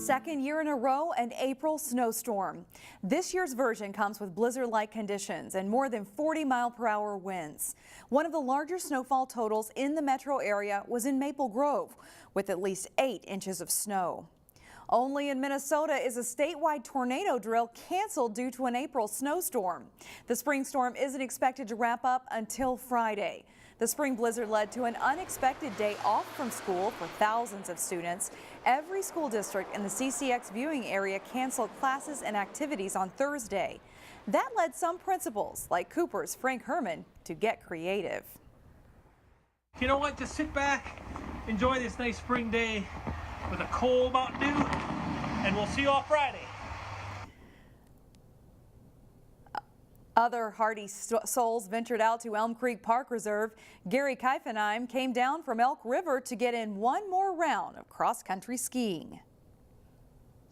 second year in a row, an April snowstorm. This year's version comes with blizzard-like conditions and more than 40-mile-per-hour winds. One of the larger snowfall totals in the metro area was in Maple Grove, with at least 8 inches of snow. Only in Minnesota is a statewide tornado drill canceled due to an April snowstorm. The spring storm isn't expected to wrap up until Friday. The spring blizzard led to an unexpected day off from school for thousands of students. Every school district in the CCX viewing area canceled classes and activities on Thursday. That led some principals, like Cooper's Frank Herman, to get creative. You know what? Just sit back, enjoy this nice spring day with a cold Mountain Dew, and we'll see you all Friday. Other hardy souls ventured out to Elm Creek Park Reserve. Gary Keifenheim came down from Elk River to get in one more round of cross-country skiing.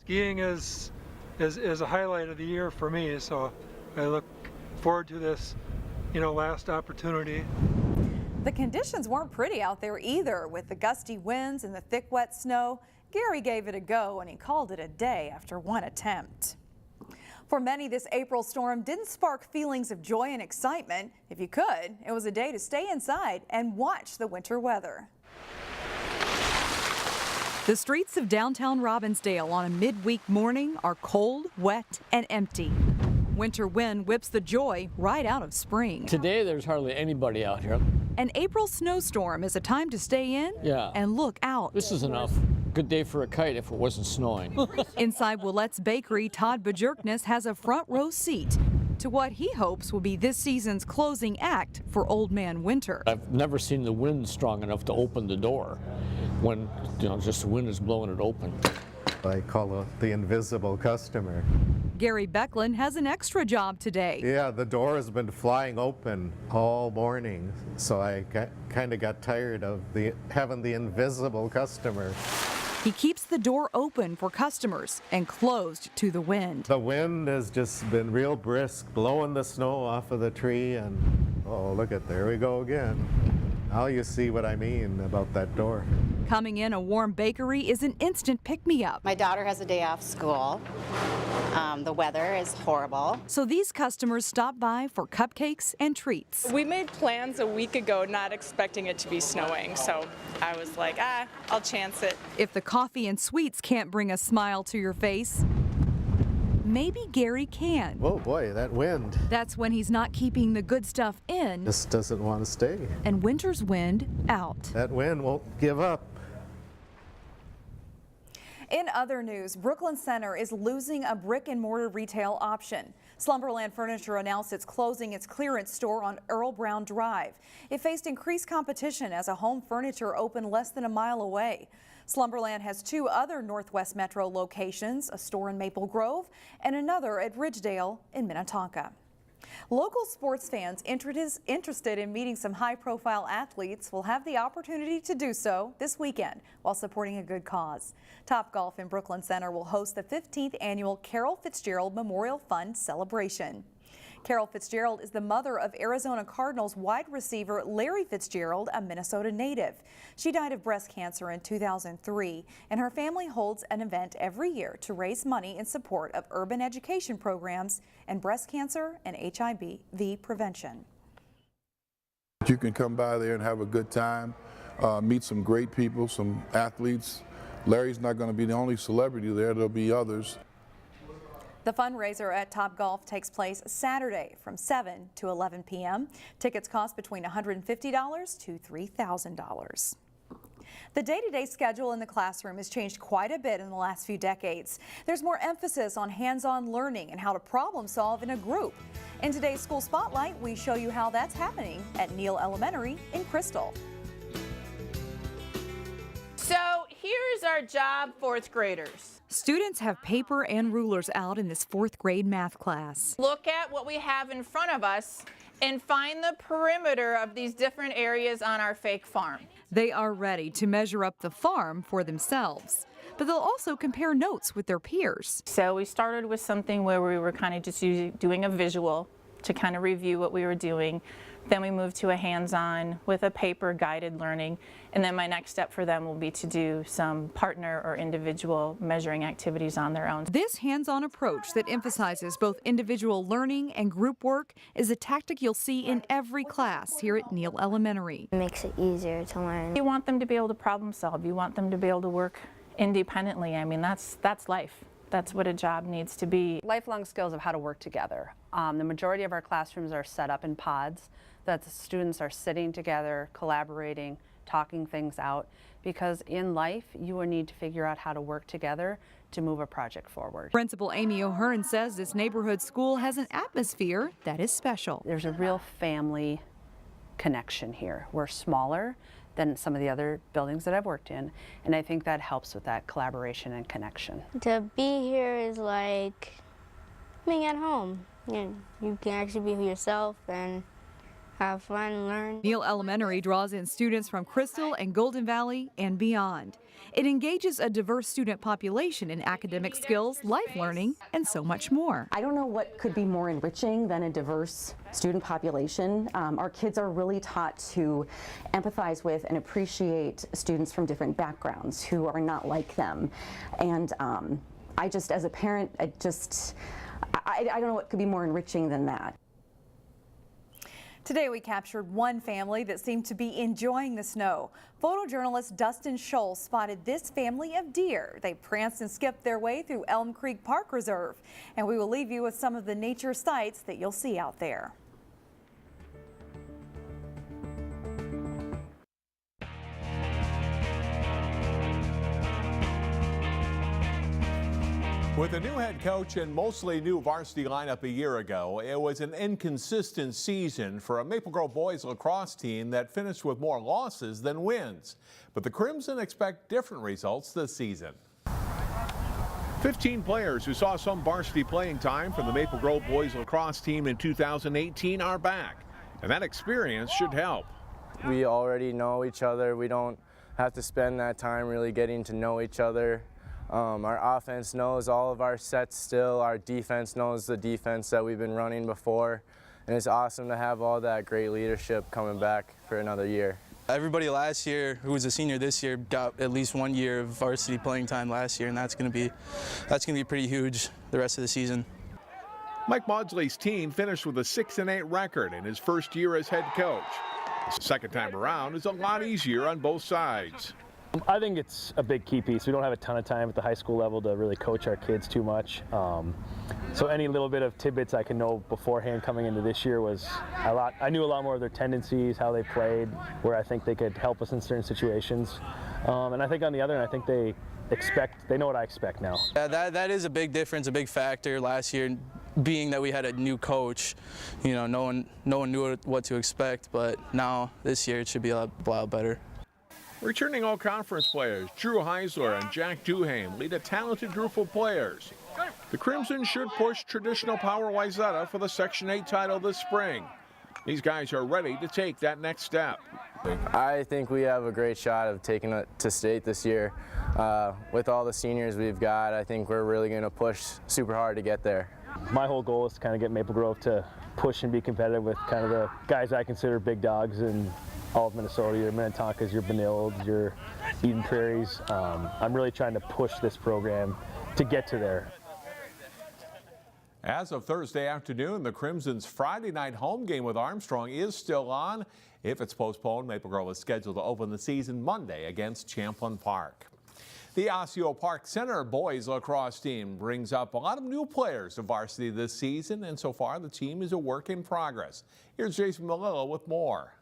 Skiing is a highlight of the year for me, so I look forward to this, last opportunity. The conditions weren't pretty out there either, with the gusty winds and the thick wet snow. Gary gave it a go and he called it a day after one attempt. For many, this April storm didn't spark feelings of joy and excitement. If you could, it was a day to stay inside and watch the winter weather. The streets of downtown Robbinsdale on a midweek morning are cold, wet, and empty. Winter wind whips the joy right out of spring. Today, there's hardly anybody out here. An April snowstorm is a time to stay in and look out. This is enough. Good day for a kite if it wasn't snowing. Inside Willette's Bakery, Todd Bajorkness has a front row seat to what he hopes will be this season's closing act for Old Man Winter. I've never seen the wind strong enough to open the door when, just the wind is blowing it open. I call it the invisible customer. Gary Becklin has an extra job today. Yeah, the door has been flying open all morning, so I kind of got tired of having the invisible customer. He keeps the door open for customers and closed to the wind. The wind has just been real brisk, blowing the snow off of the tree, and oh, look at, there we go again. Now you see what I mean about that door. Coming in a warm bakery is an instant pick-me-up. My daughter has a day off school. The weather is horrible. So these customers stop by for cupcakes and treats. We made plans a week ago not expecting it to be snowing, so I was like, I'll chance it. If the coffee and sweets can't bring a smile to your face, maybe Gary can. Oh boy, that wind. That's when he's not keeping the good stuff in. Just doesn't want to stay. And winter's wind out. That wind won't give up. In other news, Brooklyn Center is losing a brick and mortar retail option. Slumberland Furniture announced it's closing its clearance store on Earl Brown Drive. It faced increased competition as a home furniture opened less than a mile away. Slumberland has 2 other Northwest Metro locations, a store in Maple Grove and another at Ridgedale in Minnetonka. Local sports fans interested in meeting some high-profile athletes will have the opportunity to do so this weekend while supporting a good cause. Topgolf in Brooklyn Center will host the 15th annual Carol Fitzgerald Memorial Fund celebration. Carol Fitzgerald is the mother of Arizona Cardinals wide receiver Larry Fitzgerald, a Minnesota native. She died of breast cancer in 2003, and her family holds an event every year to raise money in support of urban education programs and breast cancer and HIV prevention. You can come by there and have a good time, meet some great people, some athletes. Larry's not going to be the only celebrity there, there'll be others. The fundraiser at Topgolf takes place Saturday from 7 to 11 p.m. Tickets cost between $150 to $3,000. The day-to-day schedule in the classroom has changed quite a bit in the last few decades. There's more emphasis on hands-on learning and how to problem solve in a group. In today's School Spotlight, we show you how that's happening at Neal Elementary in Crystal. So here's our job, 4th graders. Students have paper and rulers out in this 4th grade math class. Look at what we have in front of us and find the perimeter of these different areas on our fake farm. They are ready to measure up the farm for themselves, but they'll also compare notes with their peers. So we started with something where we were kind of just doing a visual to kind of review what we were doing. Then we move to a hands-on with a paper guided learning. And then my next step for them will be to do some partner or individual measuring activities on their own. This hands-on approach that emphasizes both individual learning and group work is a tactic you'll see in every class here at Neal Elementary. It makes it easier to learn. You want them to be able to problem solve. You want them to be able to work independently. I mean, that's life. That's what a job needs to be. Lifelong skills of how to work together. The majority of our classrooms are set up in pods that the students are sitting together, collaborating, talking things out, because in life you will need to figure out how to work together to move a project forward. Principal Amy O'Hearn says this neighborhood school has an atmosphere that is special. There's a real family connection here. We're smaller than some of the other buildings that I've worked in, and I think that helps with that collaboration and connection. To be here is like being at home. You can actually be yourself and have fun and learn. Neal Elementary draws in students from Crystal and Golden Valley and beyond. It engages a diverse student population in academic skills, life learning, and so much more. I don't know what could be more enriching than a diverse student population. Our kids are really taught to empathize with and appreciate students from different backgrounds who are not like them. And I just, as a parent, I don't know what could be more enriching than that. Today we captured one family that seemed to be enjoying the snow. Photojournalist Dustin Scholl spotted this family of deer. They pranced and skipped their way through Elm Creek Park Reserve. And we will leave you with some of the nature sights that you'll see out there. With a new head coach and mostly new varsity lineup a year ago, it was an inconsistent season for a Maple Grove boys lacrosse team that finished with more losses than wins. But the Crimson expect different results this season. 15 players who saw some varsity playing time from the Maple Grove boys lacrosse team in 2018 are back, and that experience should help. We already know each other. We don't have to spend that time really getting to know each other. Our offense knows all of our sets still. Our defense knows the defense that we've been running before. And it's awesome to have all that great leadership coming back for another year. Everybody last year who was a senior this year got at least 1 year of varsity playing time last year, and that's going to be pretty huge the rest of the season. Mike Maudsley's team finished with a 6-8 record in his first year as head coach. The second time around is a lot easier on both sides. I think it's a big key piece. We don't have a ton of time at the high school level to really coach our kids too much. So any little bit of tidbits I can know beforehand coming into this year was a lot. I knew a lot more of their tendencies, how they played, where I think they could help us in certain situations. And I think on the other end, I think they know what I expect now. Yeah, that is a big difference, a big factor last year, being that we had a new coach. You know, no one knew what to expect, but now this year it should be a lot better. Returning all-conference players Drew Heisler and Jack Duhame lead a talented group of players. The Crimson should push traditional Power Wayzata for the Section 8 title this spring. These guys are ready to take that next step. I think we have a great shot of taking it to state this year. With all the seniors we've got, I think we're really going to push super hard to get there. My whole goal is to kind of get Maple Grove to push and be competitive with kind of the guys I consider big dogs in all of Minnesota, your Minnetonkas, your Benildes, your Eden Prairies. I'm really trying to push this program to get to there. As of Thursday afternoon, the Crimson's Friday night home game with Armstrong is still on. If it's postponed, Maple Grove is scheduled to open the season Monday against Champlin Park. The Osseo Park Center boys lacrosse team brings up a lot of new players to varsity this season, and so far the team is a work in progress. Here's Jason Malillo with more.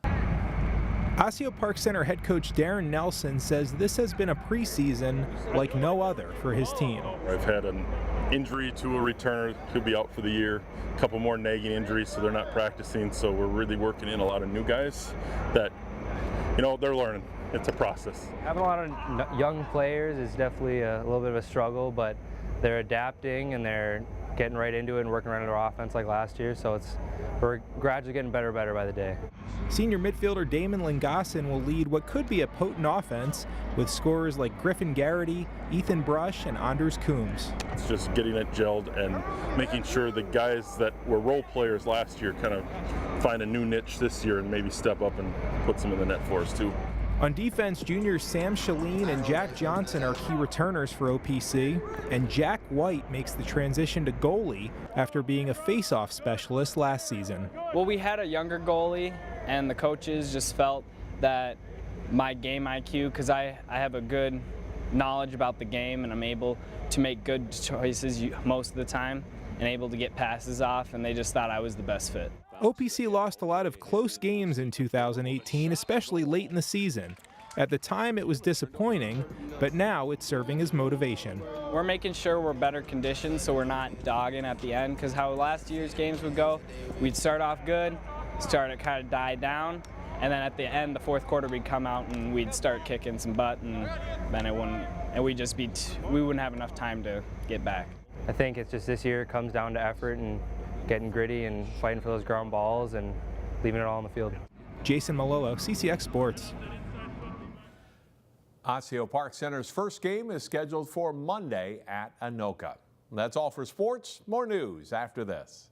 Osseo Park Center head coach Darren Nelson says this has been a preseason like no other for his team. I've had an injury to a returner who'll be out for the year, a couple more nagging injuries, so they're not practicing. So we're really working in a lot of new guys that, you know, they're learning. It's a process. Having a lot of young players is definitely a little bit of a struggle, but they're adapting and they're getting right into it and working right into our offense like last year. So we're gradually getting better and better by the day. Senior midfielder Damon Lingassen will lead what could be a potent offense with scorers like Griffin Garrity, Ethan Brush, and Anders Coombs. It's just getting it gelled and making sure the guys that were role players last year kind of find a new niche this year and maybe step up and put some in the net for us too. On defense, juniors Sam Shaleen and Jack Johnson are key returners for OPC, and Jack White makes the transition to goalie after being a face-off specialist last season. Well, we had a younger goalie, and the coaches just felt that my game IQ, because I have a good knowledge about the game and I'm able to make good choices most of the time and able to get passes off, and they just thought I was the best fit. OPC lost a lot of close games in 2018, especially late in the season. At the time, it was disappointing, but now it's serving as motivation. We're making sure we're better conditioned so we're not dogging at the end, because how last year's games would go, we'd start off good, start to kind of die down, and then at the end, the fourth quarter, we'd come out and we'd start kicking some butt, and then it wouldn't, and we wouldn't have enough time to get back. I think it's just this year it comes down to effort and getting gritty and fighting for those ground balls and leaving it all on the field. Jason Malolo, CCX Sports. Osseo Park Center's first game is scheduled for Monday at Anoka. That's all for sports. More news after this.